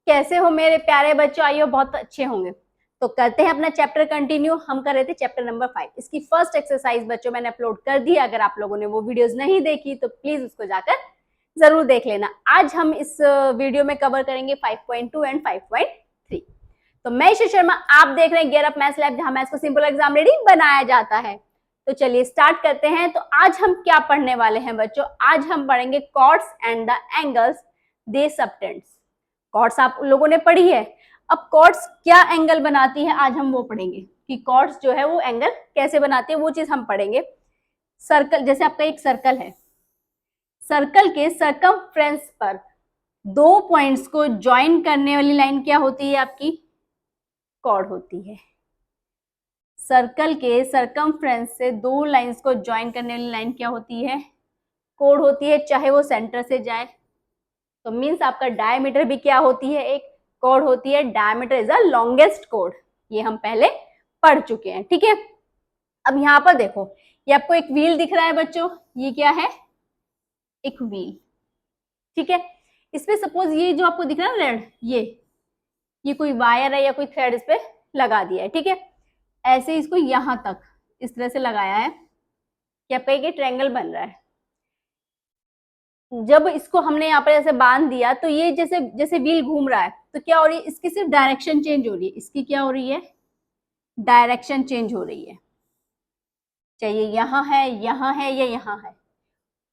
कैसे हो मेरे प्यारे बच्चों? आइए बहुत अच्छे होंगे। तो करते हैं अपना चैप्टर कंटिन्यू। हम कर रहे थे चैप्टर नंबर 5। इसकी फर्स्ट एक्सरसाइज बच्चों मैंने अपलोड कर दी। अगर आप लोगों ने वो वीडियोस नहीं देखी तो प्लीज उसको जाकर जरूर देख लेना। आज हम इस वीडियो में कवर करेंगे 5.2 एंड 5.3। तो मैं ईशा शर्मा, आप देख रहे हैं गियर अप मैथ्स लैब, जहां मैथ्स को सिंपल एग्जाम रेडी बनाया जाता है। तो चलिए स्टार्ट करते हैं। तो आज हम क्या पढ़ने वाले हैं बच्चों? आज हम पढ़ेंगे chords and the angles they subtends. Chords आप लोगों ने पढ़ी है। अब कॉर्ड्स क्या एंगल बनाती है आज हम वो पढ़ेंगे कि कॉर्ड्स जो है वो एंगल कैसे बनाती है, वो चीज हम पढ़ेंगे। सर्कल, जैसे आपका एक सर्कल है, सर्कल के सर्कमफ्रेंस पर दो पॉइंट्स को ज्वाइन करने वाली लाइन क्या होती है? आपकी कॉर्ड होती है। सर्कल के सर्कमफ्रेंस से दो लाइंस को ज्वाइन करने वाली लाइन क्या होती है? कोड होती है, चाहे वो सेंटर से जाए। तो मीन्स आपका डायमीटर भी क्या होती है? एक कोड होती है। Diameter is the longest code. ये हम पहले पढ़ चुके हैं, ठीक है। अब यहाँ पर देखो, ये आपको एक व्हील दिख रहा है बच्चों। ये क्या है? एक व्हील, ठीक है। इसमें सपोज ये जो आपको दिख रहा है रेड, ये कोई वायर है या कोई थ्रेड इस पे लगा दिया है, ठीक है। ऐसे इसको यहां तक इस तरह से लगाया है कि आपका एक ट्रायंगल बन रहा है। जब इसको हमने यहाँ पर ऐसे बांध दिया तो ये जैसे जैसे व्हील घूम रहा है तो क्या हो रही है? इसकी सिर्फ डायरेक्शन चेंज हो रही है। इसकी क्या हो रही है? डायरेक्शन चेंज हो रही है। चाहिए यहाँ है या यहाँ है,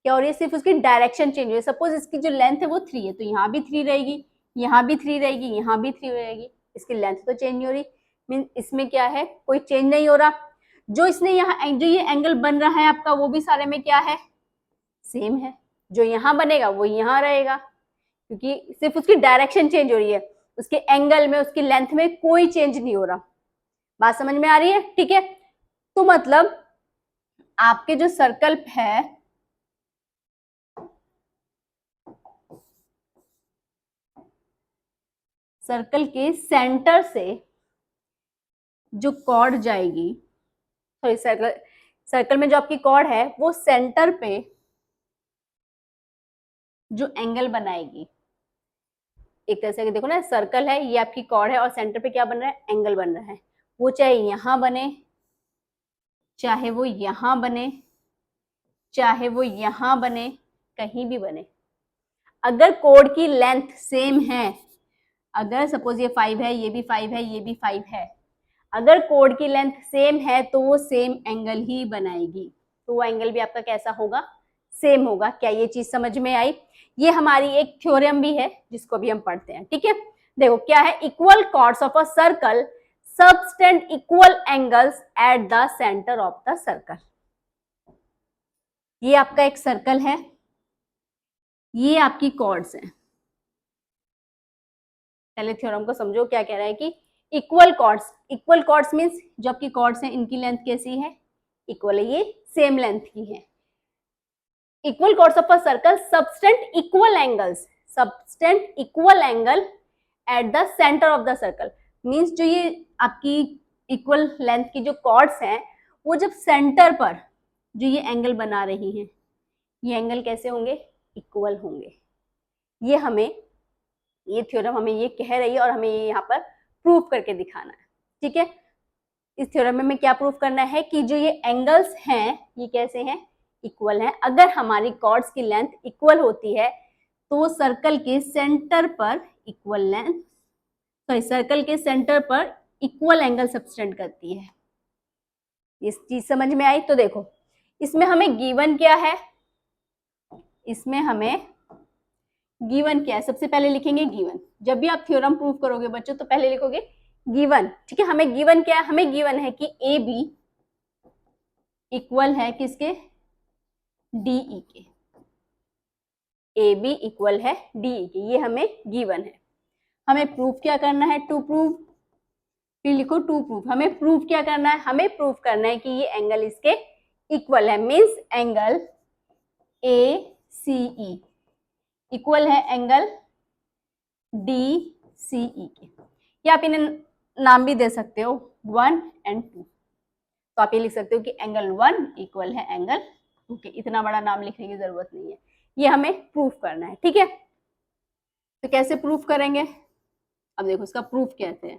क्या हो रही है? सिर्फ उसकी डायरेक्शन चेंज हो रही है। सपोज इसकी जो लेंथ है वो 3 है तो यहाँ भी 3 रहेगी, यहाँ भी 3 रहेगी, यहाँ भी 3 रहेगी। इसकी लेंथ तो चेंज नहीं हो रही। मीन इसमें क्या है? कोई चेंज नहीं हो रहा। जो इसने यहाँ जो ये एंगल बन रहा है आपका, वो भी सारे में क्या है? सेम है। जो यहाँ बनेगा वो यहाँ रहेगा, क्योंकि सिर्फ उसकी डायरेक्शन चेंज हो रही है। उसके एंगल में, उसकी लेंथ में कोई चेंज नहीं हो रहा। बात समझ में आ रही है? ठीक है। तो मतलब आपके जो सर्कल है, सर्कल के सेंटर से जो कॉर्ड जाएगी, सॉरी सर्कल में जो आपकी कॉर्ड है वो सेंटर पे जो एंगल बनाएगी, एक तरह से देखो ना, सर्कल है, ये आपकी कॉर्ड है और सेंटर पे क्या बन रहा है? एंगल बन रहा है। वो चाहे यहां बने, चाहे वो यहां बने, चाहे वो यहां बने, कहीं भी बने, अगर कोड की लेंथ सेम है, अगर सपोज ये 5 है, ये भी 5 है, ये भी 5 है, अगर कोड की लेंथ सेम है तो वो सेम एंगल ही बनाएगी। तो वो एंगल भी आपका कैसा होगा? सेम होगा। क्या ये चीज समझ में आई? ये हमारी एक थ्योरम भी है जिसको भी हम पढ़ते हैं, ठीक है। देखो क्या है? Equal chords of a circle subtend equal angles at the centre of the circle. ये आपका एक सर्कल है, ये आपकी कॉर्ड्स हैं। पहले थ्योरम को समझो, क्या कह रहा है कि इक्वल कॉर्ड्स मींस जो आपकी कॉर्ड्स हैं इनकी लेंथ कैसी है? इक्वल है, ये सेम लेंथ की है। Equal chords of a circle subtend equal angle at the centre of the circle. Means जो ये आपकी इक्वल लेंथ की जो कॉर्ड्स हैं, वो जब सेंटर पर जो ये एंगल बना रही हैं, ये एंगल कैसे होंगे? इक्वल होंगे। ये थ्योरम हमें ये कह रही है और हमें ये यहाँ पर प्रूफ करके दिखाना है, ठीक है। इस थ्योरम में हमें क्या प्रूफ करना है कि जो ये एंगल्स हैं ये कैसे हैं? इक्वल हैं। अगर हमारी कॉर्ड्स की लेंथ इक्वल होती है तो सर्कल के सेंटर पर सर्कल के सेंटर पर इक्वल एंगल सबटेंड करती है। इस चीज समझ में आई? तो देखो इसमें हमें गिवन क्या है? इसमें हमें गिवन क्या है? सबसे पहले लिखेंगे गिवन। जब भी आप थ्योरम प्रूव करोगे बच्चों तो पहले लिखोगे गिवन, ठीक है। हमें गिवन क्या है? हमें गिवन है कि ए बी इक्वल है किसके? डीई के। ए बी इक्वल है डीई के, ये हमें गिवन है। हमें प्रूफ क्या करना है? टू प्रूव, फिर लिखो टू प्रूफ। हमें प्रूफ क्या करना है? हमें प्रूफ करना है कि ये एंगल इसके इक्वल है। Means angle A C E equal है एंगल डी सी ई के। या आप इन्हें नाम भी दे सकते हो 1 and 2। तो आप ये लिख सकते हो कि एंगल 1 इक्वल है एंगल 2 के। इतना बड़ा नाम लिखने की जरूरत नहीं है, ये हमें प्रूफ करना है, ठीक है। तो कैसे प्रूफ करेंगे? अब देखो इसका प्रूफ कहते हैं,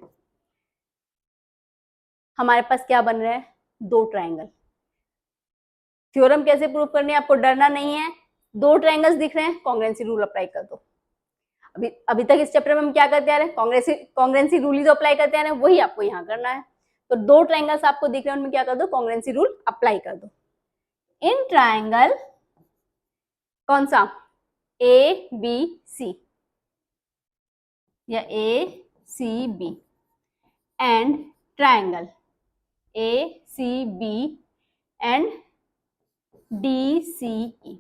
हमारे पास क्या बन रहा है, दो ट्रायंगल। थ्योरम कैसे प्रूव करनी है, आपको डरना नहीं है, दो ट्रायंगल्स दिख रहे हैं, कॉन्ग्रुएंसी रूल अप्लाई कर दो। अभी तक इस चैप्टर में हम क्या करते आ रहे हैं, कॉन्ग्रुएंसी रूल ही तो अप्लाई करते आ रहे हैं, वही आपको यहाँ करना है। तो दो ट्रायंगल्स आपको दिख रहे हैं, उनमें क्या कर दो, कॉन्ग्रुएंसी रूल अप्लाई कर दो। इन ट्रायंगल कौन सा, ए बी सी या A C B and triangle A C B and D C E,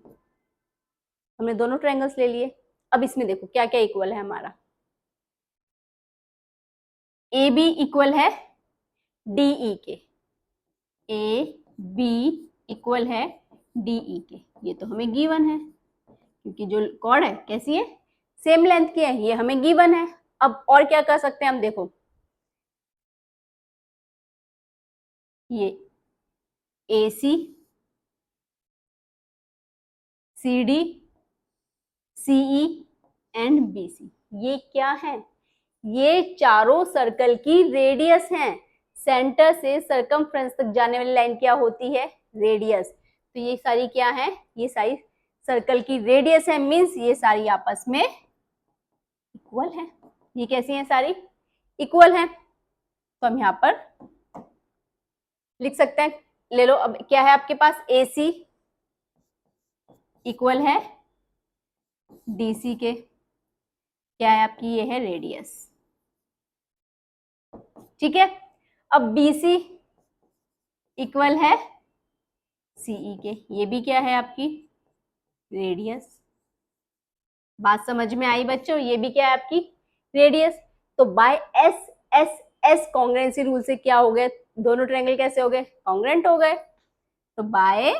हमने दोनों ट्रायंगल्स ले लिए। अब इसमें देखो क्या क्या इक्वल है हमारा, ए बी इक्वल है डीई के, ए बी इक्वल है डीई के, ये तो हमें गिवन है क्योंकि जो कॉर्ड है कैसी है, सेम लेंथ की है, ये हमें गिवन है। अब और क्या कर सकते हैं हम, देखो ये A C C D C E and B C, ये क्या है, ये चारों सर्कल की रेडियस हैं। सेंटर से सरकमफ्रेंस तक जाने वाली लाइन क्या होती है, रेडियस। तो ये सारी क्या है, ये सारी सर्कल की रेडियस है, मींस ये सारी आपस में इक्वल है। ये कैसी है, सारी इक्वल है। तो हम यहां पर लिख सकते हैं, ले लो। अब क्या है आपके पास, ए सी इक्वल है डीसी के, क्या है आपकी, ये है रेडियस, ठीक है। अब बीसी इक्वल है सीई के, ये भी क्या है आपकी रेडियस। बात समझ में आई बच्चों, ये भी क्या है आपकी रेडियस। तो by S S S congruency rule से क्या हो गए, दोनों ट्रायंगल कैसे हो गए, कॉन्ग्रुएंट हो गए। तो by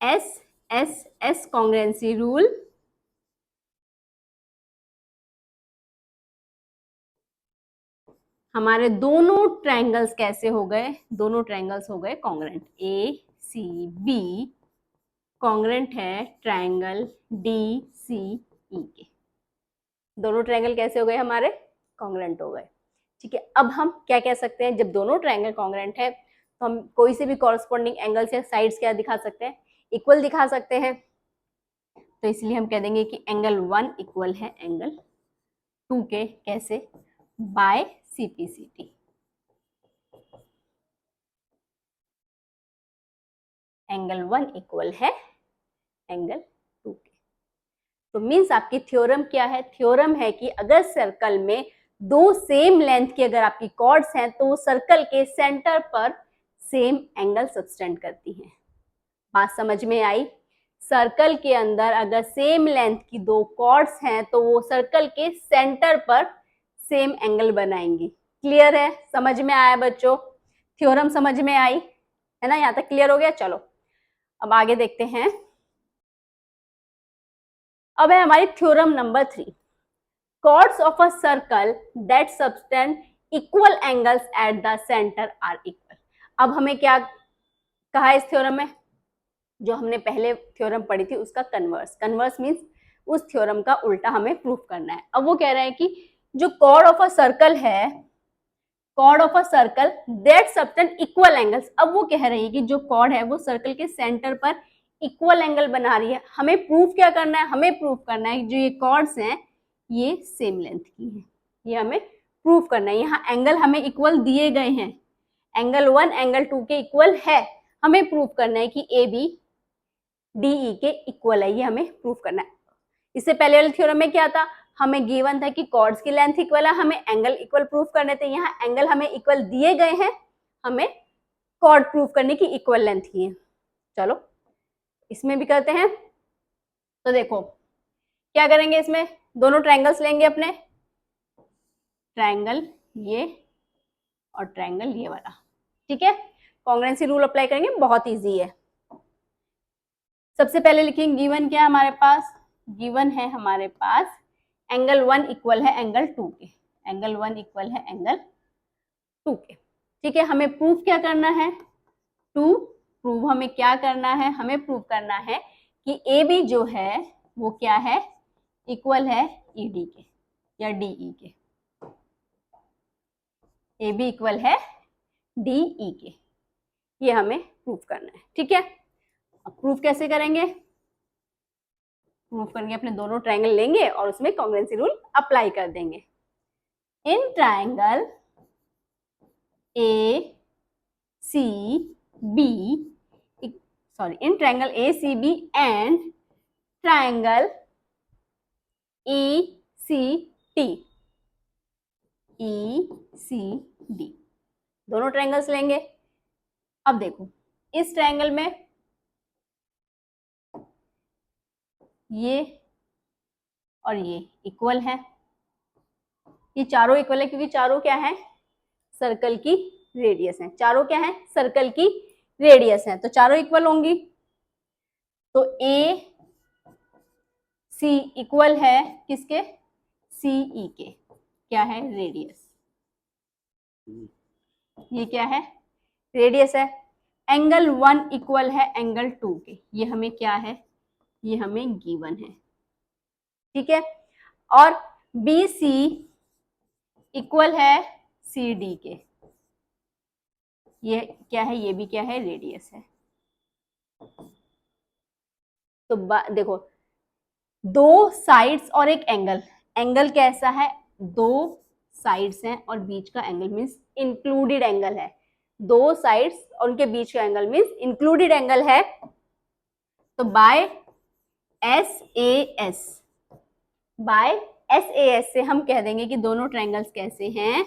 S S S congruency rule हमारे दोनों ट्रायंगल्स कैसे हो गए, दोनों ट्रायंगल्स हो गए कॉन्ग्रुएंट। ए सी बी कॉन्ग्रुएंट है ट्रायंगल डी सी ई के, दोनों ट्रायंगल कैसे हो गए हमारे, कॉन्ग्रुएंट हो गए, ठीक है। अब हम क्या कह सकते हैं, जब दोनों ट्रायंगल कॉन्ग्रुएंट है तो हम कोई से भी कॉरस्पॉन्डिंग एंगल्स या साइड्स क्या दिखा सकते हैं, इक्वल दिखा सकते हैं। तो इसलिए हम कह देंगे कि एंगल 1 इक्वल है एंगल 2 के, कैसे, बाय सीपीसीटी। एंगल 1 इक्वल है एंगल 2 के। तो मीन्स आपकी थ्योरम क्या है, थ्योरम है कि अगर सर्कल में दो सेम लेंथ की अगर आपकी कॉर्ड्स हैं तो वो सर्कल के सेंटर पर सेम एंगल सब्सटेंड करती हैं। बात समझ में आई, सर्कल के अंदर अगर सेम लेंथ की दो कॉर्ड्स हैं तो वो सर्कल के सेंटर पर सेम एंगल बनाएंगी। क्लियर है, समझ में आया बच्चों, थ्योरम समझ में आई है ना, यहाँ तक क्लियर हो गया। चलो अब आगे देखते हैं। अब है हमारी theorem number 3, chords of a circle that subtend equal angles at the center are equal। अब हमें क्या कहा इस थ्योरम में, जो हमने पहले थ्योरम पढ़ी थी उसका कन्वर्स, कन्वर्स मींस उस थ्योरम का उल्टा हमें प्रूफ करना है। अब वो कह रहे हैं कि जो कॉर्ड ऑफ अ सर्कल है, chord of a circle that subtend equal angles, अब वो कह रही है कि जो कॉर्ड है वो सर्कल के सेंटर पर इक्वल एंगल बना रही है। हमें प्रूफ क्या करना है, हमें प्रूफ करना है जो ये कॉर्ड्स हैं ये सेम लेंथ की है, ये हमें प्रूफ करना है। यहाँ एंगल हमें इक्वल दिए गए हैं, एंगल 1 एंगल 2 के इक्वल है, हमें प्रूफ करना है कि ए बी डी ई के इक्वल है, ये हमें प्रूफ करना है। इससे पहले वाले थ्योरम में क्या था, हमें गिवन था कि कॉर्ड्स की लेंथ इक्वल है, हमें एंगल इक्वल प्रूफ करने थे। यहाँ एंगल हमें इक्वल दिए गए हैं, हमें कॉर्ड प्रूफ करने की इक्वल लेंथ की है। चलो इसमें भी करते हैं। तो देखो क्या करेंगे, इसमें दोनों ट्रायंगल्स लेंगे अपने, ट्रायंगल ये और ट्रायंगल ये वाला, ठीक है। कॉन्ग्रुएंसी रूल अप्लाई करेंगे, बहुत इजी है। सबसे पहले लिखेंगे गिवन क्या है हमारे पास, गिवन है हमारे पास एंगल 1 इक्वल है एंगल 2 के, एंगल 1 इक्वल है एंगल 2 के, ठीक है। हमें प्रूफ क्या करना है, टू प्रूव हमें क्या करना है, हमें प्रूव करना है कि ए बी जो है वो क्या है, इक्वल है ईडी के या डीई के, ए बी इक्वल है डी ई के, ये हमें प्रूफ करना है। ठीक है, अब प्रूफ कैसे करेंगे? प्रूफ करेंगे, अपने दोनों ट्रायंगल लेंगे और उसमें कॉन्ग्रुएंसी रूल अप्लाई कर देंगे। In triangle A C B, in triangle ACB and triangle ECT, ECD दोनों ट्रायंगल्स लेंगे। अब देखो इस ट्रायंगल में ये और ये इक्वल है, ये चारों इक्वल है क्योंकि चारों क्या है? सर्कल की रेडियस है। चारों क्या है? सर्कल की रेडियस है, तो चारों इक्वल होंगी। तो ए सी इक्वल है किसके? सीई के। क्या है? रेडियस। ये क्या है? रेडियस है। एंगल 1 इक्वल है एंगल 2 के, ये हमें क्या है? ये हमें गिवन है। ठीक है, और बी सी इक्वल है सी डी के, ये क्या है? ये भी क्या है? रेडियस है। तो देखो दो साइड्स और एक एंगल, एंगल कैसा है? दो साइड्स हैं और बीच का एंगल मीन्स इंक्लूडेड एंगल है। दो साइड्स और उनके बीच का एंगल मीन्स इंक्लूडेड एंगल है। तो बाय एस ए एस से हम कह देंगे कि दोनों ट्रायंगल्स कैसे हैं?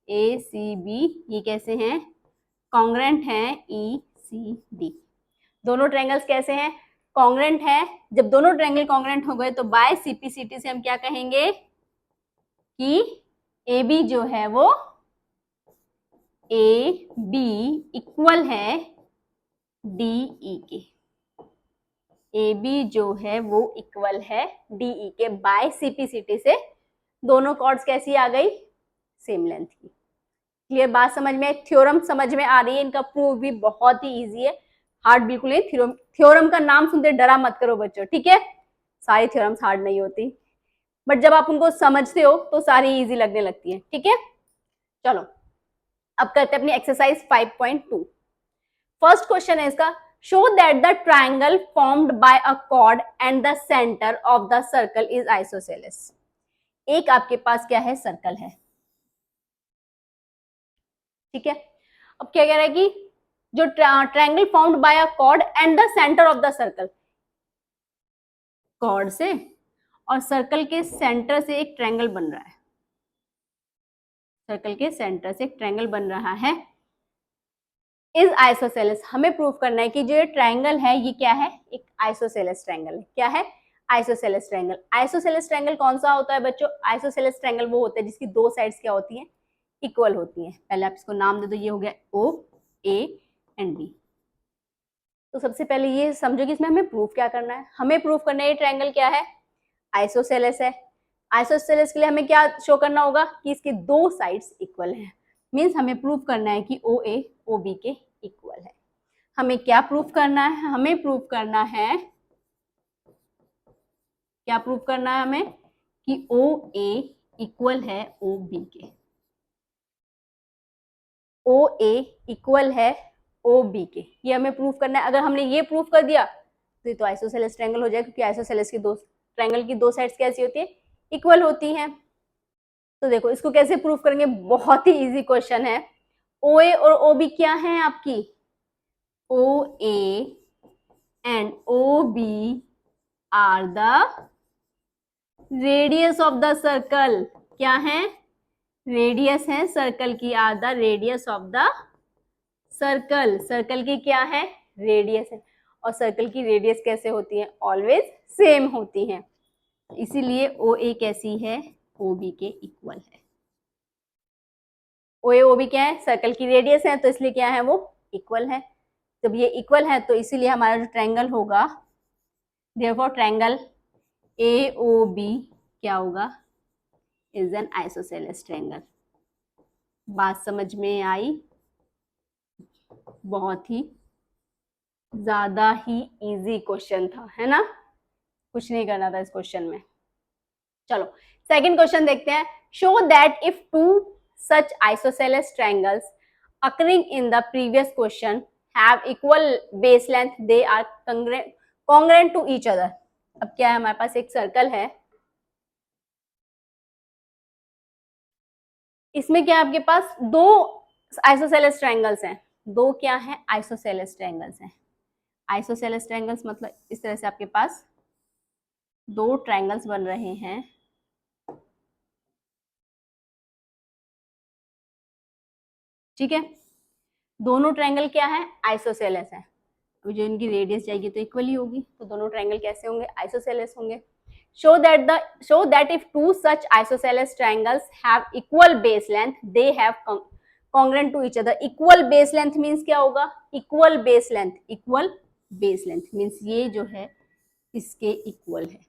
ए सी बी, ये कैसे हैं? कॉन्ग्रुएंट हैं ई सी डी। दोनों ट्रायंगल्स कैसे हैं? कॉन्ग्रुएंट है। जब दोनों ट्रायंगल कॉन्ग्रुएंट हो गए तो बाय सीपीसीटी से हम क्या कहेंगे कि ए बी जो है वो ए बी इक्वल है डी ई के, ए बी जो है वो इक्वल है डी ई के। बाय सीपीसीटी से दोनों कॉर्ड्स कैसी आ गई? सेम लेंथ की। क्लियर बात समझ में? थ्योरम समझ में आ रही है? इनका प्रूफ भी बहुत ही इजी है, हार्ड बिल्कुल नहीं। थ्योरम का नाम सुनते डरा मत करो बच्चों, ठीक है? सारी थ्योरम्स हार्ड नहीं होती, बट जब आप उनको समझते हो तो सारी इजी लगने लगती है। ठीक है, चलो अब करते हैं अपनी एक्सरसाइज 5.2। फर्स्ट क्वेश्चन है इसका, show that the triangle formed by a chord and the centre of the circle is isosceles. एक आपके पास क्या है? सर्कल है। ठीक है, अब क्या कह रहा है कि जो triangle formed by a chord and the centre of the circle, chord से और सर्कल के सेंटर से एक ट्रायंगल बन रहा है, सर्कल के सेंटर से एक ट्रायंगल बन रहा है, इज आइसोसेलेस। हमें प्रूव करना है कि जो ये ट्रायंगल है ये क्या है? एक आइसोसेलेस ट्रायंगल है। क्या है? Isosceles triangle. आइसोसेलेस ट्रायंगल कौन सा होता है बच्चों? आइसोसेलेस ट्रायंगल वो होता है जिसकी दो साइड्स क्या होती हैं? इक्वल होती हैं। पहले आप इसको नाम दे दो, ये हो गया ओ ए एंड बी। तो सबसे पहले ये समझो कि इसमें हमें प्रूफ क्या करना है। हमें प्रूफ करना है ये ट्रायंगल क्या है? आइसोसेलेस है। आइसोसेलेस के लिए हमें क्या शो करना होगा? कि इसके दो साइड्स इक्वल हैं। मीन्स हमें प्रूफ करना है कि ओ ए ओ बी के इक्वल है। हमें क्या प्रूफ करना है? हमें प्रूफ करना है, क्या प्रूफ करना है हमें? कि ओ ए इक्वल है ओ बी के, ओ ए इक्वल है ओ बी के, ये हमें प्रूफ करना है। अगर हमने ये प्रूफ कर दिया तो ये तो आइसोसेलेस ट्रायंगल हो जाएगा, क्योंकि आइसोसेलेस की दो ट्रायंगल की दो साइड्स कैसी होती है? इक्वल होती हैं। तो देखो इसको कैसे प्रूफ करेंगे? बहुत ही इजी क्वेश्चन है। ओ ए और ओ बी क्या है आपकी? O A and O B are the radius of the circle. क्या है? रेडियस है सर्कल की, are the radius of the circle. Circle की क्या है? रेडियस है। और सर्कल की रेडियस कैसे होती है? ऑलवेज सेम होती है। इसीलिए ओ ए कैसी है? ओ बी के इक्वल है। ओ ए ओ बी क्या है? सर्कल की रेडियस है, तो इसलिए क्या है? वो इक्वल है। जब ये इक्वल है तो इसीलिए हमारा जो ट्रायंगल होगा, therefore triangle A O B क्या होगा? Is an isosceles triangle. बात समझ में आई? बहुत ही ज्यादा ही इजी क्वेश्चन था, है ना? कुछ नहीं करना था इस क्वेश्चन में। चलो सेकंड क्वेश्चन देखते हैं। Show that if two such isosceles triangles occurring in the previous question have equal base length, they are congruent to each other. अब क्या है, हमारे पास एक सर्कल है, इसमें क्या है, आपके पास दो आइसोसेलेस ट्रायंगल्स हैं, दो क्या है, आइसोसेलेस ट्रायंगल्स हैं। आइसोसेलेस ट्रायंगल्स मतलब इस तरह से आपके पास दो ट्रायंगल्स बन रहे हैं, ठीक है। दोनों ट्रायंगल क्या है, आइसोसेलेस है। अभी जो इनकी रेडियस जाएगी तो इक्वल ही होगी, तो दोनों ट्रायंगल कैसे होंगे, आइसोसेलेस होंगे। show that if two such isosceles triangles have equal base length, they have congruent to each other. equal base length means क्या होगा, equal base length means ये जो है इसके इक्वल है,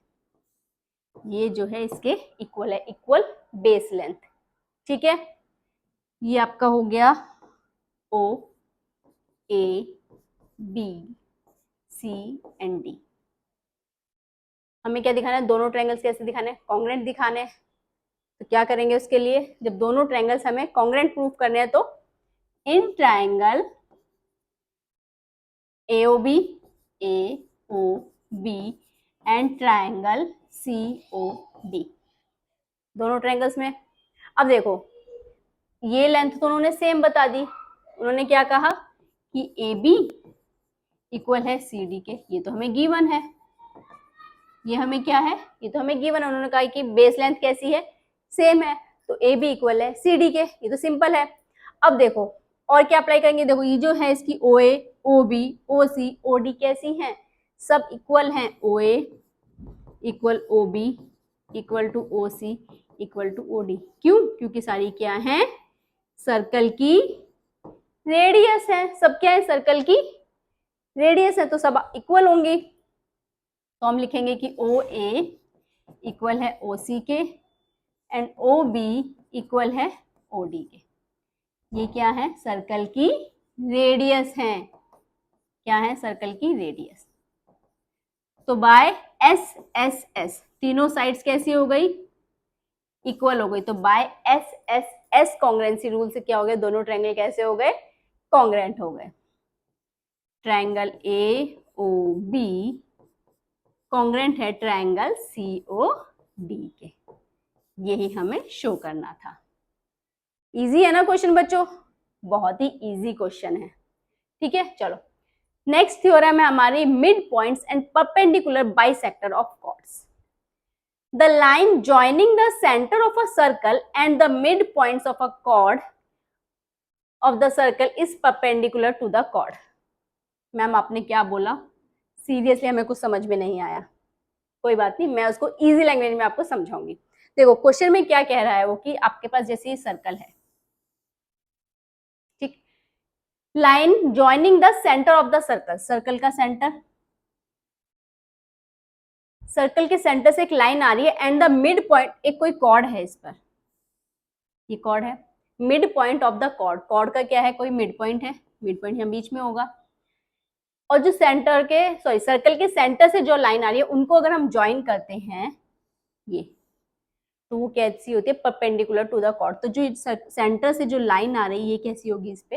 ये जो है इसके इक्वल है, इक्वल बेस लेंथ, ठीक है। ये आपका हो गया O A B C and D। हमें क्या दिखाना है, दोनों ट्रायंगल्स कैसे दिखाने हैं, कॉन्ग्रेंट दिखाने हैं। तो क्या करेंगे उसके लिए, जब दोनों ट्रायंगल्स हमें कॉन्ग्रेंट प्रूफ करने हैं तो in triangle AOB and triangle COD, दोनों ट्रायंगल्स में। अब देखो ये लेंथ तो उन्होंने सेम बता दी, उन्होंने क्या कहा कि AB इक्वल है CD के, ये तो हमें गिवन है, ये हमें क्या है, ये तो हमें गिवन है। उन्होंने कहा कि बेस लेंथ कैसी है, सेम है, तो AB इक्वल है CD के, ये तो सिंपल है। अब देखो और क्या अप्लाई करेंगे, देखो ये जो है इसकी OA OB OC OD कैसी हैं, सब इक्वल हैं, OA equal OB equal to OC equal to OD। क्यों, क्योंकि सारी क्या है, सर्कल की रेडियस है, सब क्या है, सर्कल की रेडियस है, तो सब इक्वल होंगी। तो हम लिखेंगे कि OA इक्वल है OC के एंड OB इक्वल है OD के। ये क्या है, सर्कल की रेडियस है, क्या है, सर्कल की रेडियस। तो बाय SSS तीनों साइड्स कैसी हो गई, इक्वल हो गई। तो बाय SSS कॉन्ग्रेंसी रूल से क्या हो गया, दोनों ट्रायंगल कैसे हो गए, कॉन्ग्रेंट हो गए। ट्रायंगल AOB कॉन्ग्रेंट है ट्रायंगल COD के, यही हमें शो करना था। इजी है ना क्वेश्चन बच्चों, बहुत ही इजी क्वेश्चन है, ठीक है। चलो नेक्स्ट थ्योरम है हमारी mid points and perpendicular bisector of chords. The line joining the centre of a circle and the mid points of a chord of the circle is perpendicular to the chord. Ma'am आपने क्या बोला, seriously हमें कुछ समझ में नहीं आया, कोई बात नहीं, मैं उसको इजी लैंग्वेज में आपको समझाऊंगी। देखो क्वेश्चन में क्या कह रहा है वो, कि आपके पास जैसे ये सर्कल है, ठीक, line joining the centre of the circle, circle का सेंटर, सर्कल के सेंटर से एक लाइन आ रही है एंड द मिड पॉइंट, एक कोई कॉर्ड है इस पर, ये कॉर्ड है, mid point of the chord, chord का क्या है, कोई मिड पॉइंट है, मिड पॉइंट यहाँ बीच में होगा। और जो सेंटर के सर्कल के सेंटर से जो लाइन आ रही है उनको अगर हम ज्वाइन करते हैं ये, तो वो कैसी होती है, परपेंडिकुलर टू द कॉर्ड। तो जो सेंटर से जो लाइन आ रही है ये कैसी होगी, इस पे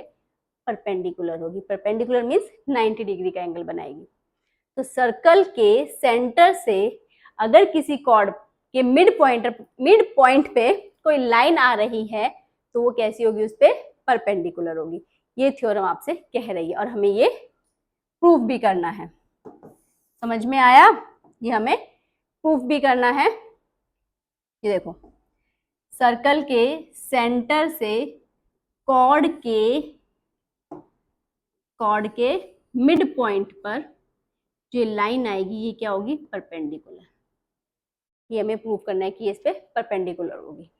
परपेंडिकुलर होगी। परपेंडिकुलर मीन्स 90 डिग्री का एंगल बनाएगी। तो सर्कल के सेंटर से अगर किसी कॉर्ड के मिड पॉइंट पे कोई लाइन आ रही है तो वो कैसी होगी, उस पे परपेंडिकुलर होगी। ये थ्योरम आपसे कह रही है और हमें ये प्रूफ भी करना है। समझ में आया, ये हमें प्रूफ भी करना है। ये देखो सर्कल के सेंटर से कॉर्ड के मिड पॉइंट पर जो लाइन आएगी ये क्या होगी, परपेंडिकुलर। ये हमें प्रूफ करना है कि इस पे परपेंडिकुलर होगी।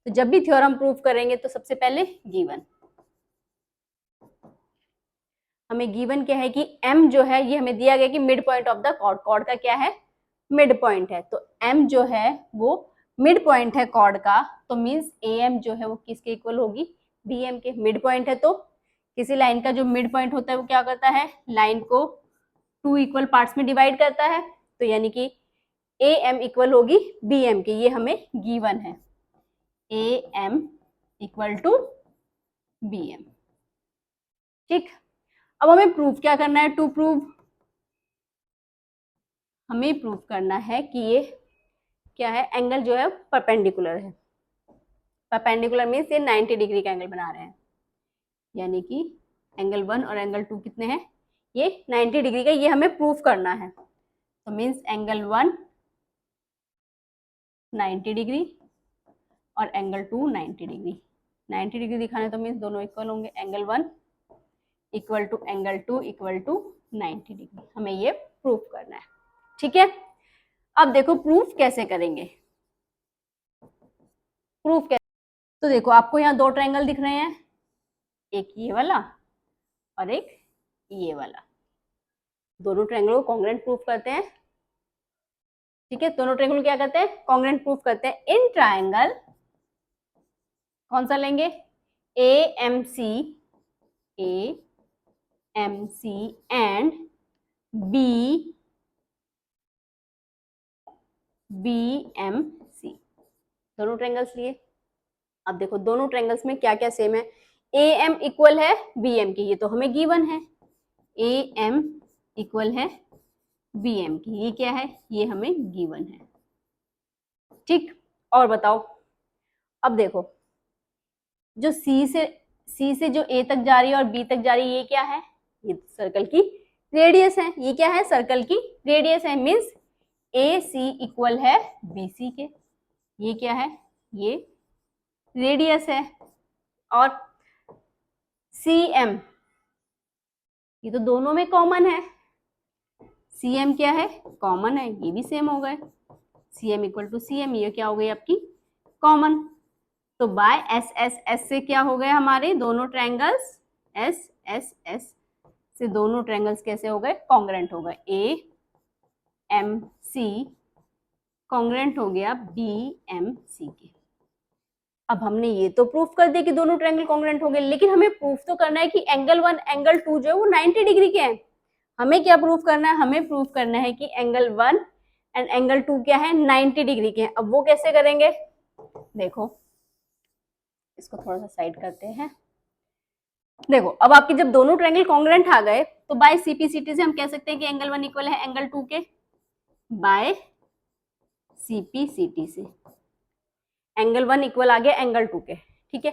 तो जब भी थ्योरम प्रूफ करेंगे तो सबसे पहले गिवन, हमें गिवन क्या है कि M जो है ये हमें दिया गया कि mid point of the chord, chord का क्या है, मिड पॉइंट है। तो M जो है वो मिड पॉइंट है कॉर्ड का, तो मीन्स AM जो है वो किसके इक्वल होगी, BM के। मिड पॉइंट है तो किसी लाइन का जो मिड पॉइंट होता है वो क्या करता है, लाइन को 2 इक्वल पार्ट्स में डिवाइड करता है, तो यानी कि AM इक्वल होगी BM के, ये हमें गिवन है। AM equal to BM। ठीक, अब हमें प्रूफ क्या करना है? टू प्रूव, हमें प्रूव करना है कि ये क्या है, एंगल जो है परपेंडिकुलर है। परपेंडिकुलर मीन्स ये 90 डिग्री का एंगल बना रहे हैं, यानी कि एंगल 1 और एंगल 2 कितने हैं? ये 90 डिग्री का, ये हमें प्रूफ करना है। तो मीन्स एंगल 1 90 डिग्री और एंगल 2 90 डिग्री। 90 डिग्री दिखाना है तो मीन्स दोनों इक्वल होंगे, angle 1 equal to angle 2 equal to 90 degree. हमें ये प्रूफ करना है। ठीक है, अब देखो प्रूफ कैसे करेंगे। प्रूफ कैसे, तो देखो आपको यहाँ दो ट्रायंगल दिख रहे हैं, एक ये वाला और एक ये वाला। दोनों ट्रायंगल को कॉन्ग्रुएंट प्रूफ करते हैं। ठीक है, दोनों ट्रायंगल क्या करते हैं? कॉन्ग्रुएंट प्रूफ करते हैं। इन ट्रायंगल कौन सा लेंगे? AMC एंड BMC, दोनों ट्रायंगल्स लिए। अब देखो दोनों ट्रायंगल्स में क्या क्या सेम है? AM इक्वल है BM की, ये तो हमें गिवन है। AM इक्वल है BM की, ये क्या है? ये हमें गिवन है। ठीक, और बताओ, अब देखो जो C से जो A तक जा रही है और B तक जा रही है, ये क्या है? ये सर्कल की रेडियस है। ये क्या है? सर्कल की रेडियस है। मीन्स AC इक्वल है BC के। ये क्या है? ये रेडियस है। और CM, ये तो दोनों में कॉमन है। CM क्या है? कॉमन है, ये भी सेम हो गए। CM इक्वल टू CM, ये क्या हो गई आपकी? कॉमन। तो बाय S से क्या हो गए हमारे दोनों ट्रायंगल्स? S से दोनों ट्रायंगल्स कैसे हो गए? कॉन्ग्रुएंट हो गए। AMC कॉन्ग्रुएंट हो गया BMC के। अब हमने ये तो प्रूफ कर दिया कि दोनों ट्रायंगल कॉन्ग्रुएंट हो गए, लेकिन हमें प्रूफ तो करना है कि एंगल 1 एंगल 2 जो है वो 90 डिग्री के हैं। हमें क्या प्रूफ करना है? हमें प्रूफ करना है कि एंगल 1 एंड एंगल 2 क्या है? 90 डिग्री के हैं। अब वो कैसे करेंगे? देखो, इसको थोड़ा सा साइड करते हैं। देखो, अब आपके जब दोनों ट्रायंगल कॉन्ग्रुएंट आ गए तो बाय CPCT से हम कह सकते हैं कि एंगल 1 इक्वल है एंगल 2 के। बाय CPCT से एंगल 1 इक्वल आ गया एंगल 2 के। ठीक है,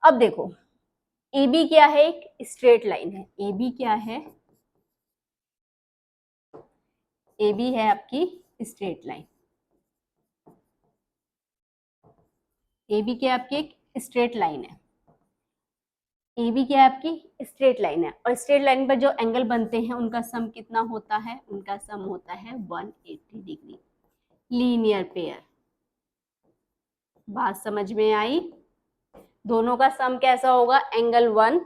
अब देखो AB क्या है? एक स्ट्रेट लाइन है। AB क्या है? AB है आपकी स्ट्रेट लाइन। AB क्या है? आपकी एक स्ट्रेट लाइन है। AB क्या है? आपकी स्ट्रेट लाइन है। और स्ट्रेट लाइन पर जो एंगल बनते हैं उनका सम कितना होता है? उनका सम होता है 180 डिग्री। Linear pair. बात समझ में आई? दोनों का सम कैसा होगा? एंगल 1,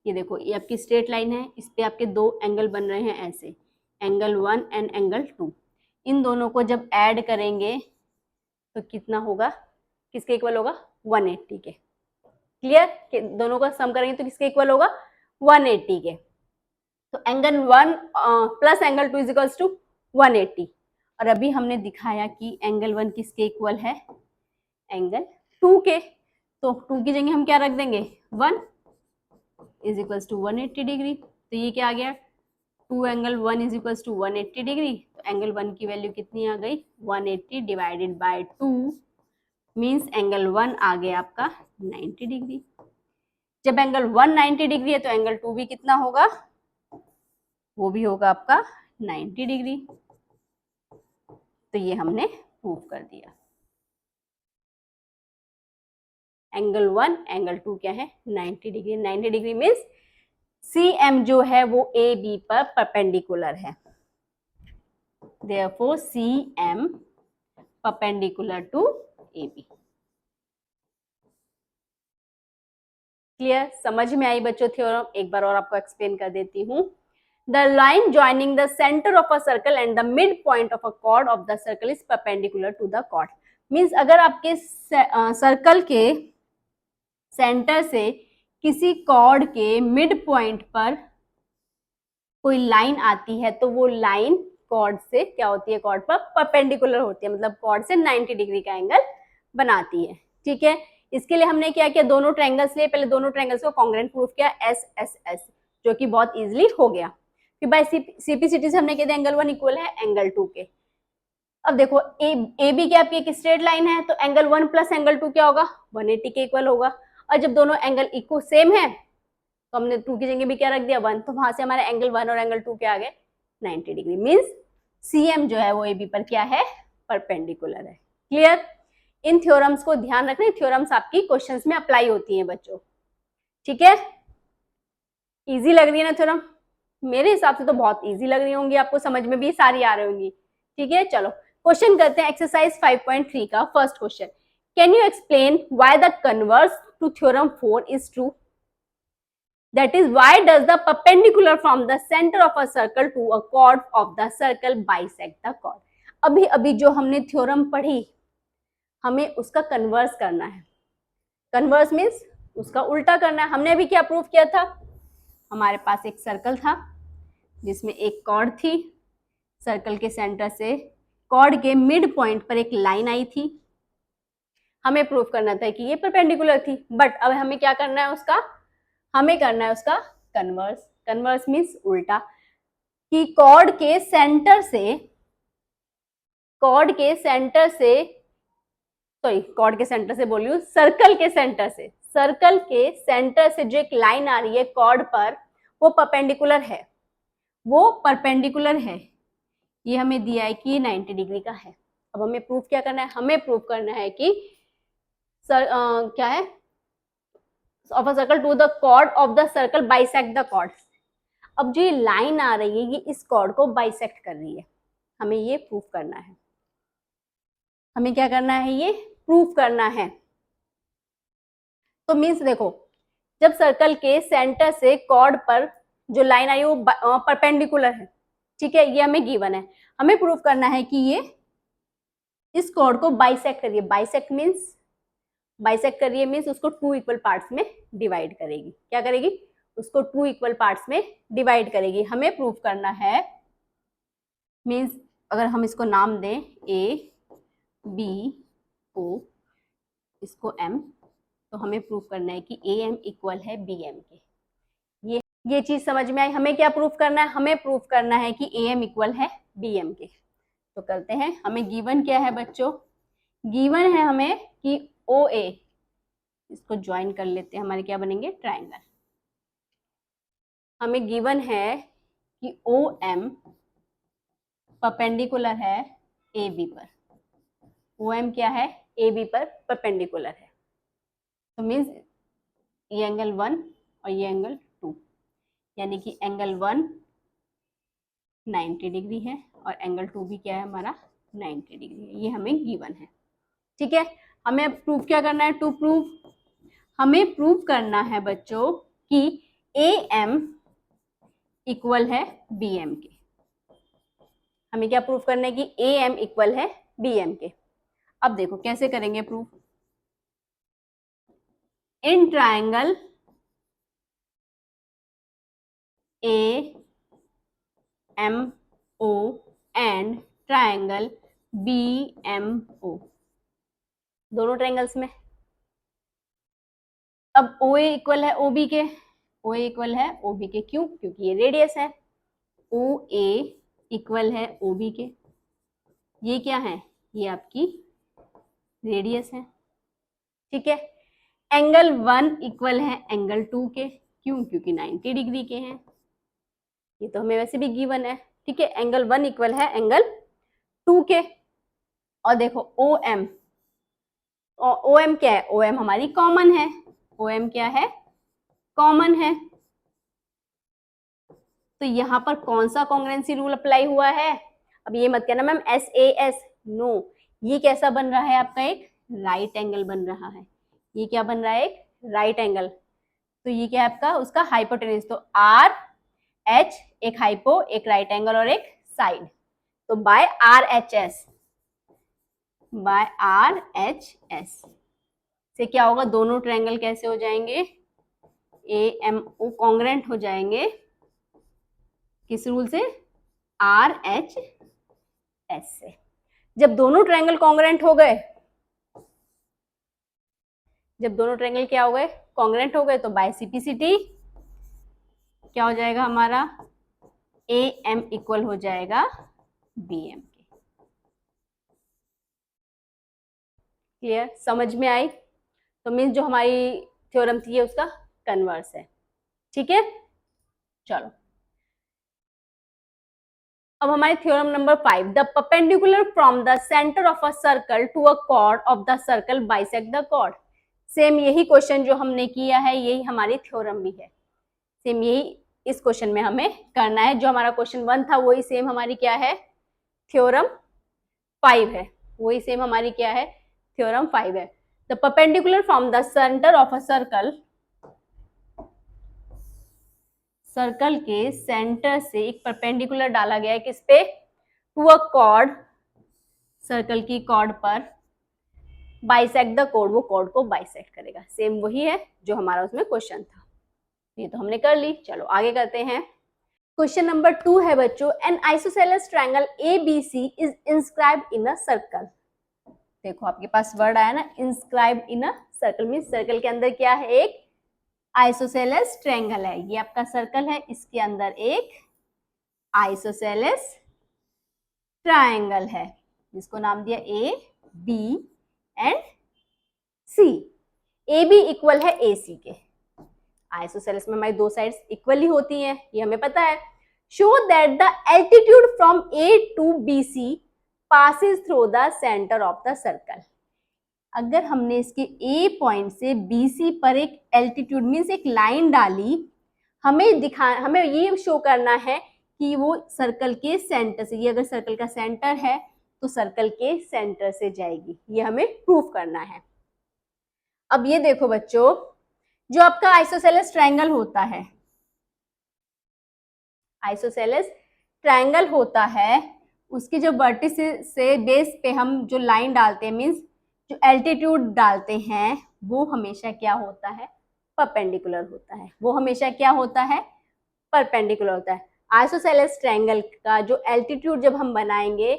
ये देखो ये आपकी स्ट्रेट लाइन है, इस पे आपके दो एंगल बन रहे हैं ऐसे, एंगल 1 एंड एंगल 2। इन दोनों को जब ऐड करेंगे तो कितना होगा? किसके इक्वल होगा? 180 के। क्लियर? कि दोनों का सम करेंगे तो किसके इक्वल होगा? 180 के। तो angle 1 plus angle 2 is equals to 180। और अभी हमने दिखाया कि एंगल 1 किसके इक्वल है? एंगल 2 के। तो 2 की जगह हम क्या रख देंगे? 1 इज इक्वल्स टू 180 डिग्री। तो ये क्या आ गया? 2 angle 1 is equals to 180 degree. तो एंगल 1 की वैल्यू कितनी आ गई? 180 डिवाइडेड बाय 2 मीन्स एंगल 1 आ गया आपका 90 डिग्री। जब एंगल 1 90 डिग्री है तो एंगल 2 भी कितना होगा? वो भी होगा आपका 90 डिग्री। तो ये हमने प्रूव कर दिया। एंगल 1 एंगल 2 क्या है? 90 डिग्री। 90 डिग्री मीन्स CM जो है वो AB पर परपेंडिकुलर है। Therefore CM perpendicular to AB। Clear? समझ में आई बच्चों थ्योरम? एक बार और आपको एक्सप्लेन कर देती हूँ। The line joining the center of a circle and the midpoint of a chord of the circle is perpendicular to the chord. Means अगर आपके सर्कल के सेंटर से किसी कॉर्ड के मिड पॉइंट पर कोई लाइन आती है तो वो लाइन कॉर्ड से क्या होती है? कॉर्ड पर परपेंडिकुलर होती है, मतलब कॉर्ड से 90 डिग्री का एंगल बनाती है। ठीक है, इसके लिए हमने क्या किया, दोनों ट्रायंगल्स लिए, पहले दोनों ट्रायंगल्स को कॉन्ग्रुएंट प्रूफ किया एस एस एस, जो कि बहुत इजीली हो गया। फिर बाय सीपीसीटी से हमने कह दिया एंगल 1 इक्वल है एंगल 2 के। अब देखो ए बी की आपकी एक स्ट्रेट लाइन है, तो एंगल 1 प्लस एंगल 2 क्या होगा, 180 के इक्वल होगा। और जब दोनों एंगल इक्वल सेम है तो हमने 2 की जगह भी क्या रख दिया 1, तो वहां से हमारे एंगल 1 और एंगल 2 क्या आ गए 90 डिग्री। मीन्स सीएम जो है वो ए बी पर क्या है, परपेंडिकुलर है। क्लियर। इन थ्योरम्स को ध्यान रखना, थ्योरम्स आपकी क्वेश्चंस में अप्लाई होती हैं बच्चों, ठीक है। इजी लग रही है ना थ्योरम, मेरे हिसाब से तो बहुत इजी लग रही होंगी आपको, समझ में भी सारी आ रही होंगी, ठीक है। चलो क्वेश्चन करते हैं एक्सरसाइज 5.3 का first question. Can you explain why the converse to theorem 4 is true, that is why does the perpendicular from the center of a circle to a chord of the circle bisect the chord। अभी अभी जो हमने theorem पढ़ी हमें उसका converse करना है। Converse means उसका उल्टा करना है। हमने अभी क्या प्रूव किया था, हमारे पास एक सर्कल था जिसमें एक कॉर्ड थी, सर्कल के सेंटर से कॉर्ड के मिड पॉइंट पर एक लाइन आई थी, हमें प्रूव करना था कि ये परपेंडिकुलर थी। बट अब हमें क्या करना है, उसका हमें करना है उसका कन्वर्स। कन्वर्स मीन्स उल्टा, कि कॉर्ड के सेंटर से बोल रही हूँ, सर्कल के सेंटर से जो एक लाइन आ रही है कॉर्ड पर, वो परपेंडिकुलर है। ये हमें दिया है कि 90 डिग्री का है। अब हमें प्रूफ क्या करना है, हमें प्रूफ करना है कि क्या है, of a circle to the chord of the circle bisect the chord। अब जो ये लाइन आ रही है ये इस कॉर्ड को बाइसेक्ट कर रही है, हमें ये प्रूफ करना है। हमें क्या करना है, ये प्रूफ करना है। तो मीन्स देखो, जब सर्कल के सेंटर से कॉर्ड पर जो लाइन आई वो परपेंडिकुलर है, ठीक है, ये हमें गिवन है। हमें प्रूफ करना है कि ये इस कॉर्ड को बाइसेक्ट करिए। बाइसेक्ट कर रही है मीन्स उसको 2 इक्वल पार्ट्स में डिवाइड करेगी। क्या करेगी, उसको 2 इक्वल पार्ट्स में डिवाइड करेगी। हमें प्रूफ करना है, मीन्स अगर हम इसको नाम दें ए बी ओ, इसको एम, तो हमें प्रूफ करना है कि ए एम इक्वल है बी एम के। ये चीज समझ में आई। हमें क्या प्रूफ करना है, हमें प्रूफ करना है कि ए एम इक्वल है बी एम के। तो करते हैं, हमें गिवन क्या है बच्चों, गिवन है हमें कि ओ ए, इसको ज्वाइन कर लेते हैं, हमारे क्या बनेंगे ट्रायंगल। हमें गिवन है कि ओ एम परपेंडिकुलर है ए बी पर। ओ एम क्या है, ए बी पर परपेंडिकुलर है। तो मीन्स ये एंगल 1 और ये एंगल 2, यानी कि एंगल 1 90 डिग्री है और एंगल 2 भी क्या है हमारा 90 डिग्री है। ये हमें गिवन है, ठीक है। हमें प्रूफ क्या करना है, हमें प्रूफ करना है बच्चों कि ए एम इक्वल है बी एम के। हमें क्या प्रूफ करना है कि ए एम इक्वल है बी एम के। अब देखो कैसे करेंगे proof. In triangle A M O and triangle B M O, दोनों ट्रायंगल्स में। अब ओ ए इक्वल है ओ बी के, ओ ए इक्वल है ओ बी के, क्यों, क्योंकि ये रेडियस है। ओ ए इक्वल है ओ बी के, ये क्या है, ये आपकी रेडियस है, ठीक है। एंगल 1 इक्वल है एंगल 2 के, क्यों, क्योंकि 90 डिग्री के हैं। ये तो हमें वैसे भी गिवन है, ठीक है। एंगल 1 इक्वल है एंगल 2 के। और देखो ओ एम क्या है, ओ एम हमारी कॉमन है। ओ एम क्या है, कॉमन है। तो यहाँ पर कौन सा कॉन्ग्रुएंसी रूल अप्लाई हुआ है। अब ये मत कहना ma'am S A S, no, ये कैसा बन रहा है आपका, एक राइट एंगल बन रहा है। ये क्या बन रहा है, एक राइट एंगल। तो ये क्या है आपका, उसका हाइपोटेन्यूज। तो आर एच, एक हाइपो, एक राइट एंगल और एक साइड, तो बाय आर एच एस, से क्या होगा, दोनों ट्रायंगल कैसे हो जाएंगे, ए एम ओ कॉन्ग्रुएंट हो जाएंगे। किस रूल से, आर एच एस से। जब दोनों ट्रायंगल कॉन्ग्रुएंट हो गए जब दोनों ट्रायंगल क्या हो गए, कॉन्ग्रुएंट हो गए, तो बाइसिपिसिटी क्या हो जाएगा हमारा, ए एम इक्वल हो जाएगा बी एम के। क्लियर, समझ में आई? तो मीन्स जो हमारी थ्योरम थी उसका कन्वर्स है। ठीक है, चलो अब हमारे theorem number 5, the perpendicular from the centre of a circle to a chord of the circle bisect the chord. Same यही क्वेश्चन जो हमने किया है, यही हमारी थ्योरम भी है। सेम यही इस क्वेश्चन में हमें करना है। जो हमारा क्वेश्चन 1 था वही सेम हमारी क्या है, थ्योरम 5 है। वही सेम हमारी क्या है, थ्योरम 5 है। The perpendicular from the centre of a circle, circle के सेंटर से एक परपेंडिकुलर डाला गया है किस पे, टू अ कॉर्ड, सर्कल की कॉर्ड पर, बाइसेक्ट द कॉर्ड, वो कॉर्ड को बाइसेक्ट करेगा। सेम वही है जो हमारा उसमें क्वेश्चन था। ये तो हमने कर ली। चलो आगे करते हैं। क्वेश्चन नंबर 2 है बच्चों, N isosceles triangle ABC is inscribed in a circle. देखो आपके पास वर्ड आया ना, inscribed in a circle, mean circle के अंदर क्या है, एक आइसोसेलेस ट्रायंगल है। ये आपका सर्कल है, इसके अंदर एक आइसोसेलेस ट्रायंगल है जिसको नाम दिया A B and C. A B equal है ए सी के। आइसोसेलेस में हमारी दो साइड्स इक्वली होती हैं, ये हमें पता है। Show that the altitude from A to B C passes through the centre of the circle. अगर हमने इसके ए पॉइंट से बी सी पर एक एल्टीट्यूड मीन्स एक लाइन डाली, हमें ये शो करना है कि वो सर्कल के सेंटर से, ये अगर सर्कल का सेंटर है तो सर्कल के सेंटर से जाएगी, ये हमें प्रूफ करना है। अब ये देखो बच्चों, जो आपका आइसोसेलेस ट्रायंगल होता है, आइसोसेलेस ट्रायंगल होता है, उसकी जो वर्टिस से बेस पे हम जो लाइन डालते हैं, मीन्स जो एल्टीट्यूड डालते हैं, वो हमेशा क्या होता है, परपेंडिकुलर होता है। वो हमेशा क्या होता है, परपेंडिकुलर होता है। आइसोसेलेस ट्रायंगल का जो एल्टीट्यूड जब हम बनाएंगे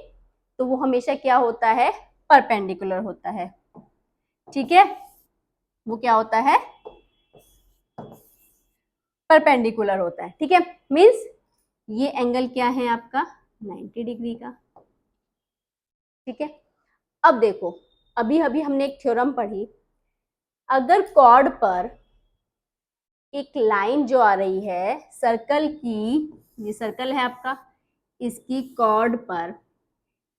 तो वो हमेशा क्या होता है, परपेंडिकुलर होता है। ठीक है, वो क्या होता है, परपेंडिकुलर होता है। ठीक है, मीन्स ये एंगल क्या है आपका, 90 डिग्री का। ठीक है, अब देखो, अभी अभी हमने एक थ्योरम पढ़ी, अगर कॉर्ड पर एक लाइन जो आ रही है सर्कल की, ये सर्कल है आपका, इसकी कॉर्ड पर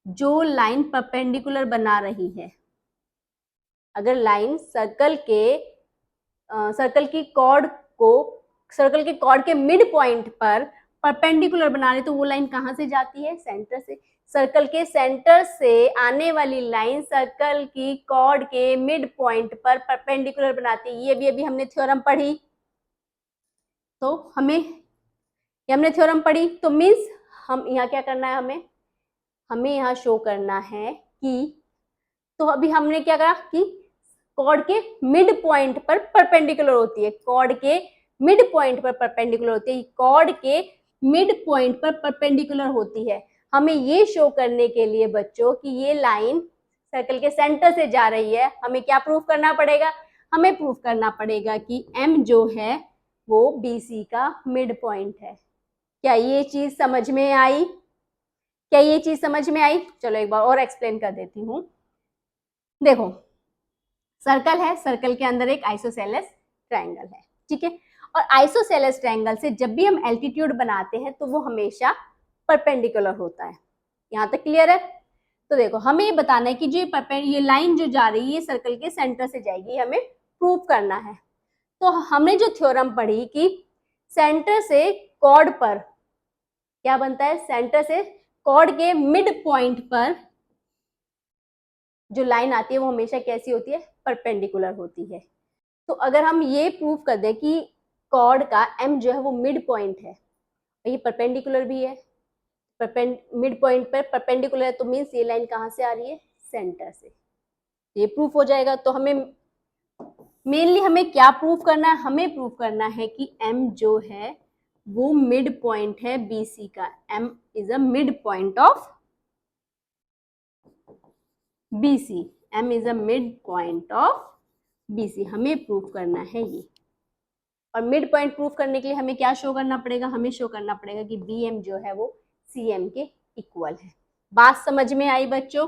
जो लाइन परपेंडिकुलर बना रही है, अगर लाइन सर्कल की कॉर्ड को, सर्कल के कॉर्ड के मिड पॉइंट पर परपेंडिकुलर बना रही, तो वो लाइन कहां से जाती है, सेंटर से। सर्कल के सेंटर से आने वाली लाइन सर्कल की कॉर्ड के मिड पॉइंट पर परपेंडिकुलर बनाती है। ये भी अभी हमने थ्योरम पढ़ी, तो हमने थ्योरम पढ़ी, तो मीन्स हम यहाँ क्या करना है, हमें यहाँ शो करना है कि, तो अभी हमने क्या करा कि कॉर्ड के मिड पॉइंट पर परपेंडिकुलर होती है, कॉर्ड के मिड पॉइंट पर परपेंडिकुलर होती है, कॉर्ड के मिड पॉइंट पर परपेंडिकुलर होती है। हमें ये शो करने के लिए बच्चों कि ये लाइन सर्कल के सेंटर से जा रही है, हमें क्या प्रूफ करना पड़ेगा, हमें प्रूफ करना पड़ेगा कि एम जो है वो बी सी का मिड पॉइंट है। क्या ये चीज समझ में आई, क्या ये चीज समझ में आई? चलो एक बार और एक्सप्लेन कर देती हूँ। देखो सर्कल है, सर्कल के अंदर एक आइसोसेलेस ट्रायंगल है। ठीक है, और आइसोसेलेस ट्रायंगल से जब भी हम एल्टीट्यूड बनाते हैं तो वो हमेशा परपेंडिकुलर होता है। यहाँ तक क्लियर है? तो देखो हमें ये बताना है कि जो ये लाइन जो जा रही है सर्कल के सेंटर से जाएगी, हमें प्रूव करना है। तो हमने जो थ्योरम पढ़ी कि सेंटर से कॉर्ड पर क्या बनता है, सेंटर से कॉर्ड के मिड पॉइंट पर जो लाइन आती है वो हमेशा कैसी होती है, परपेंडिकुलर होती है। तो अगर हम ये प्रूव कर दें कि कॉर्ड का एम जो है वो मिड पॉइंट है, ये परपेंडिकुलर भी है, मिड पॉइंट पर परपेंडिकुलर है, तो मीन्स ये लाइन कहाँ से आ रही है, सेंटर से। ये प्रूफ हो जाएगा। तो हमें मेनली हमें क्या प्रूफ करना है, हमें प्रूफ करना है कि एम जो है वो मिड पॉइंट है बी सी का। M is a mid point of BC, M is a midpoint of BC हमें प्रूव करना है ये। और मिड पॉइंट प्रूव करने के लिए हमें क्या शो करना पड़ेगा, हमें शो करना पड़ेगा कि BM जो है वो CM के इक्वल है। बात समझ में आई बच्चों?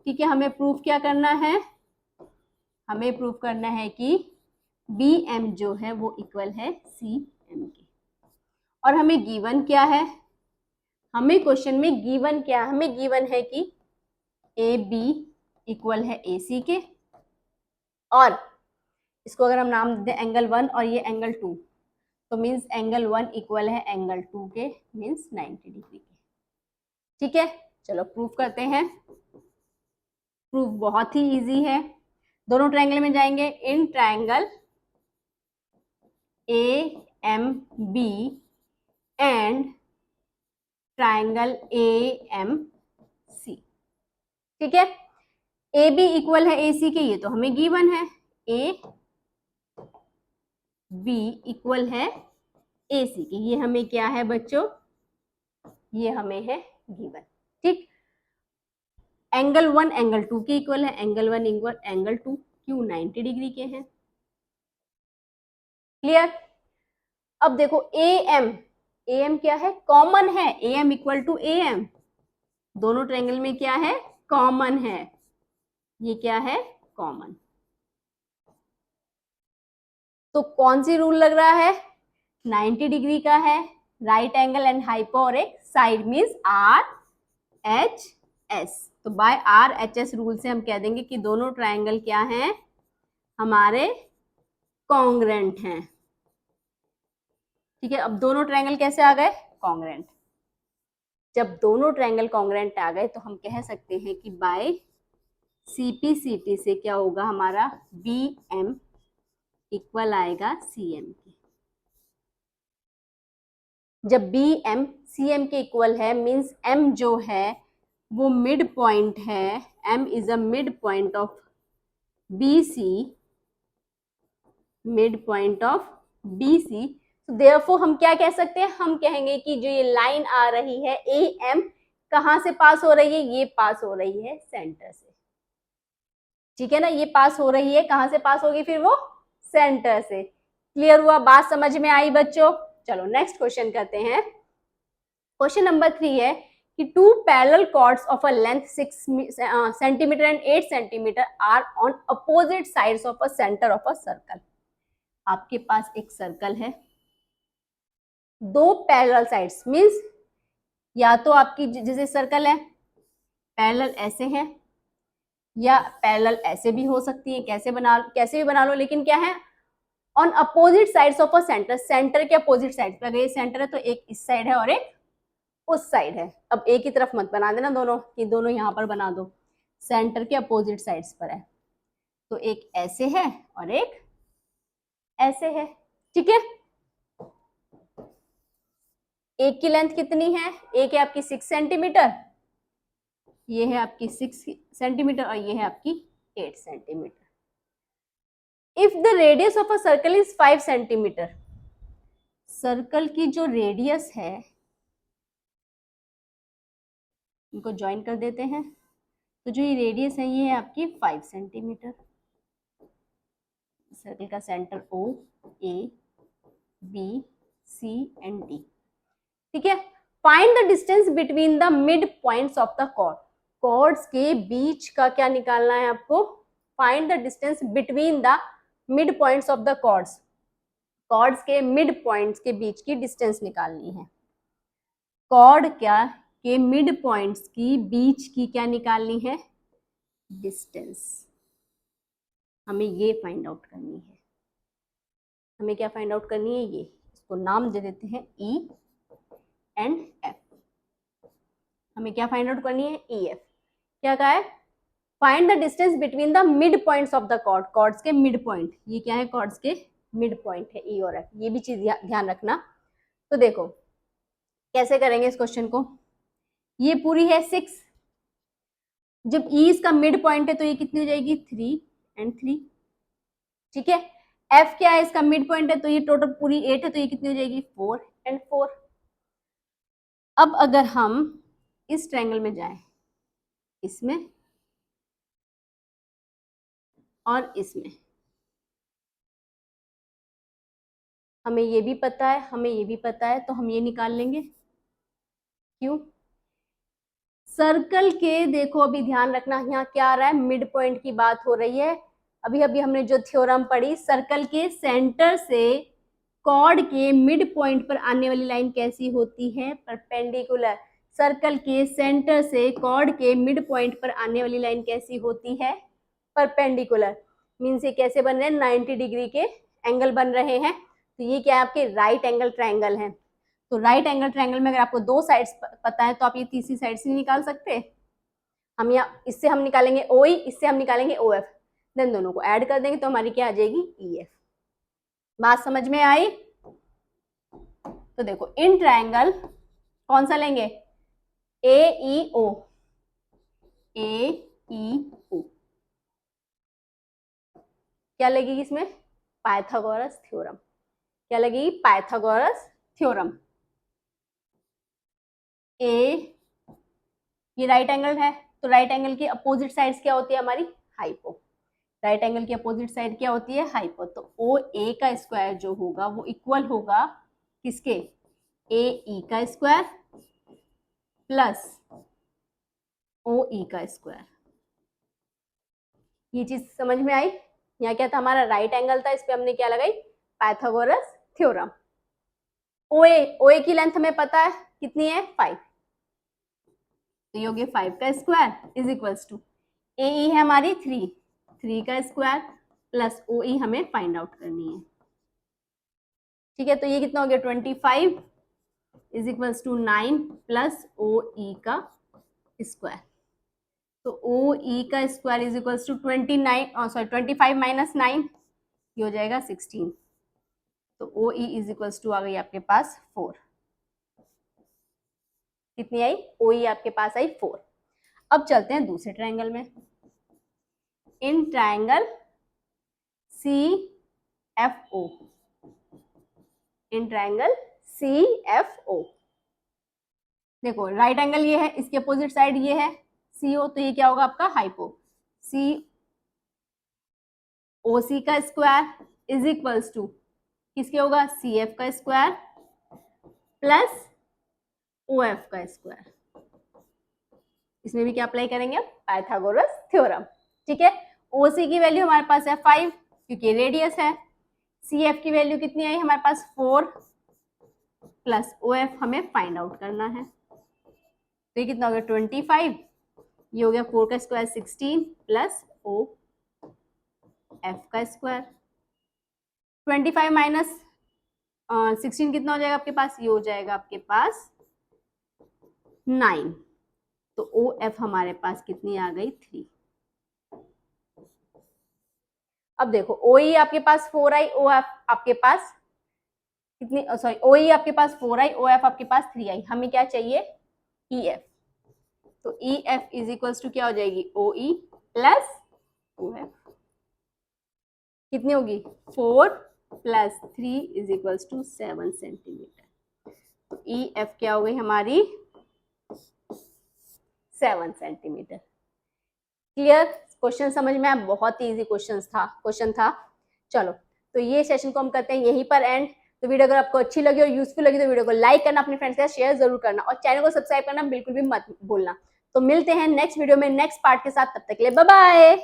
ठीक है, हमें प्रूफ क्या करना है, हमें प्रूफ करना है कि BM जो है वो इक्वल है CM के। और हमें गिवन क्या है, हमें क्वेश्चन में गिवन क्या है, हमें गिवन है कि AB इक्वल है AC के, और इसको अगर हम नाम दें एंगल 1 और ये एंगल 2, तो मीन्स एंगल 1 इक्वल है एंगल 2 के, मीन्स 90 डिग्री के। ठीक है, चलो प्रूफ करते हैं। प्रूफ बहुत ही इजी है। दोनों ट्रायंगल में जाएंगे, in triangle AMB and triangle AMC। ठीक है, AB इक्वल है AC के, ये तो हमें गिवन है। AB इक्वल है AC के, ये हमें क्या है बच्चों, ये हमें है गिवन। ठीक, एंगल 1 एंगल 2 के इक्वल है, एंगल 1 इक्वल एंगल 2, क्यों 90 डिग्री के हैं। क्लियर? अब देखो AM क्या है, कॉमन है, AM इक्वल टू AM, दोनों ट्रायंगल में क्या है, कॉमन है, ये क्या है, कॉमन। तो कौन सी रूल लग रहा है, 90 डिग्री का है, right angle and hyporheic side means RHS। तो बाय RHS रूल से हम कह देंगे कि दोनों ट्रायंगल क्या हैं, हमारे कॉन्ग्रेंट हैं। ठीक है, अब दोनों ट्रायंगल कैसे आ गए, कॉन्ग्रेंट। जब दोनों ट्रायंगल कॉन्ग्रेंट आ गए तो हम कह सकते हैं कि बाय CP/CT से क्या होगा, हमारा BM इक्वल आएगा CM के। जब BM CM के इक्वल है मींस M जो है वो मिड पॉइंट है, M is a mid point of BC, mid point of BC। तो देयरफॉर हम क्या कह सकते हैं, हम कहेंगे कि जो ये लाइन आ रही है AM कहां से पास हो रही है, ये पास हो रही है सेंटर से। ठीक है ना, ये पास हो रही है, कहां से पास होगी फिर वो, सेंटर से। क्लियर हुआ, बात समझ में आई बच्चों? चलो नेक्स्ट क्वेश्चन करते हैं। क्वेश्चन नंबर 3 है कि two parallel chords of a length 6 centimetre and 8 centimetre are on opposite sides of a centre of a circle. आपके पास एक सर्कल है, दो पैरेलल साइड्स मींस या तो आपकी जैसे सर्कल है पैरेलल ऐसे है या पैरेलल ऐसे भी हो सकती है, कैसे भी बना लो, लेकिन क्या है, on opposite sides of a centre, centre के अपोजिट साइड पर। अगर ये सेंटर है तो एक इस साइड है और एक उस साइड है। अब एक ही तरफ मत बना देना दोनों, कि दोनों यहां पर बना दो, सेंटर के अपोजिट साइड्स पर है, तो एक ऐसे है और एक ऐसे है। ठीक है, एक की लेंथ कितनी है, एक है आपकी 6 सेंटीमीटर, ये है आपकी 6 सेंटीमीटर और ये है आपकी 8 centimetre. If the radius of a circle is 5 centimetre, circle की जो रेडियस है, इनको ज्वाइन कर देते हैं, तो जो ये रेडियस है ये है आपकी 5 सेंटीमीटर। सर्कल का centre O, A, B, C and D। ठीक है, find the distance between the mid points of the chord. Chords के बीच का क्या निकालना है आपको, find the distance between the mid points of the chords. Chords के मिड पॉइंट्स के बीच की डिस्टेंस निकालनी है। कॉर्ड क्या के मिड पॉइंट्स की बीच की क्या निकालनी है, डिस्टेंस। हमें ये फाइंड आउट करनी है, हमें क्या फाइंड आउट करनी है, ये, इसको नाम दे देते हैं E एंड F। हमें क्या फाइंड आउट करनी है, EF। क्या कहा है, find the distance between the mid points of the chord, chords के मिड पॉइंट, ये क्या है, कॉर्ड्स के मिड पॉइंट है E और F, ये भी चीज ध्यान रखना। तो देखो कैसे करेंगे इस क्वेश्चन को, ये पूरी है 6, जब E इसका मिड पॉइंट है तो ये कितनी हो जाएगी, 3 एंड 3। ठीक है, F क्या है, इसका मिड पॉइंट है तो ये टोटल पूरी 8 है, तो ये कितनी हो जाएगी, 4 एंड 4। अब अगर हम इस ट्रायंगल में जाएं, इसमें और इसमें, हमें ये भी पता है, हमें ये भी पता है, तो हम ये निकाल लेंगे। क्यों? सर्कल के, देखो अभी ध्यान रखना यहाँ क्या आ रहा है, मिड पॉइंट की बात हो रही है। अभी अभी हमने जो थ्योरम पढ़ी, सर्कल के सेंटर से कॉर्ड के मिड पॉइंट पर आने वाली लाइन कैसी होती है? परपेंडिकुलर। सर्कल के सेंटर से कॉर्ड के मिड पॉइंट पर आने वाली लाइन कैसी होती है? परपेंडिकुलर। मीन्स ये कैसे बन रहे हैं? 90 डिग्री के एंगल बन रहे हैं। तो ये क्या है? आपके राइट एंगल ट्रायंगल है। तो राइट एंगल ट्रायंगल में अगर आपको दो साइड्स पता है तो आप ये तीसरी साइड से निकाल सकते हैं। हम यहाँ इससे हम निकालेंगे OE, इससे हम निकालेंगे OF, देन दोनों को ऐड कर देंगे तो हमारी क्या आ जाएगी? EF। बात समझ में आई? तो देखो इन ट्रायंगल कौन सा लेंगे? AEO। AEO क्या लगेगी इसमें? Pythagoras theorem. क्या लगेगी? Pythagoras theorem. ये राइट एंगल है, तो राइट एंगल की अपोजिट साइड्स क्या होती है हमारी? हाइपो। राइट एंगल की अपोजिट साइड क्या होती है? हाइपो। तो OA का स्क्वायर जो होगा वो इक्वल होगा किसके? AE का स्क्वायर प्लस OE का स्क्वायर। ये चीज समझ में आई? यहाँ क्या था? हमारा राइट एंगल था, इस पे हमने क्या लगाई? Pythagoras theorem. OA की लेंथ हमें पता है कितनी है? 5। तो ये हो गया 5 का square is equals to AE है हमारी 3 का स्क्वायर प्लस OE हमें फाइंड आउट करनी है। ठीक है, तो ये कितना हो गया? 25 is equals to 9 plus OE का स्क्वायर। तो OE का square is equals to 25 minus 9, ये हो जाएगा 16। तो OE इज इक्वल्स टू आ गई आपके पास 4। कितनी आई? OE आपके पास आई 4। अब चलते हैं दूसरे ट्रायंगल में। In triangle CFO, in triangle CFO, देखो राइट एंगल ये है, इसके अपोजिट साइड ये है CO, तो ये क्या होगा आपका? हाइपो। OC का स्क्वायर इज इक्वल्स टू किसके होगा? CF का स्क्वायर प्लस OF का स्क्वायर। इसमें भी क्या अप्लाई करेंगे? Pythagoras theorem. ठीक है, OC की वैल्यू हमारे पास है 5 क्योंकि रेडियस है। CF की वैल्यू कितनी आई हमारे पास? 4 प्लस OF हमें फाइंड आउट करना है। तो ये कितना हो गया? 25। ये हो गया 4 का स्क्वायर 16 प्लस OF का स्क्वायर। 25 माइनस 16 कितना हो जाएगा आपके पास? ये हो जाएगा आपके पास 9। तो OF हमारे पास कितनी आ गई? 3। अब देखो OE आपके पास 4 आई, OF आपके पास कितनी? सॉरी, OE आपके पास 4 आई, OF आपके पास 3 आई। हमें क्या चाहिए? EF। तो EF इज इक्वल्स टू क्या हो जाएगी? OE plus OF। कितनी होगी? 4 plus 3 is equals to 7 centimetre. तो EF क्या हो गई हमारी? 7 सेंटीमीटर। क्लियर? क्वेश्चन समझ में आया? बहुत ही इजी क्वेश्चन था। चलो, तो ये सेशन को हम करते हैं यहीं पर एंड। तो वीडियो अगर आपको अच्छी लगी और यूजफुल लगी तो वीडियो को लाइक करना, अपने फ्रेंड्स के साथ शेयर जरूर करना और चैनल को सब्सक्राइब करना बिल्कुल भी मत भूलना। तो मिलते हैं नेक्स्ट वीडियो में नेक्स्ट पार्ट के साथ, तब तक के लिए बाय बाय।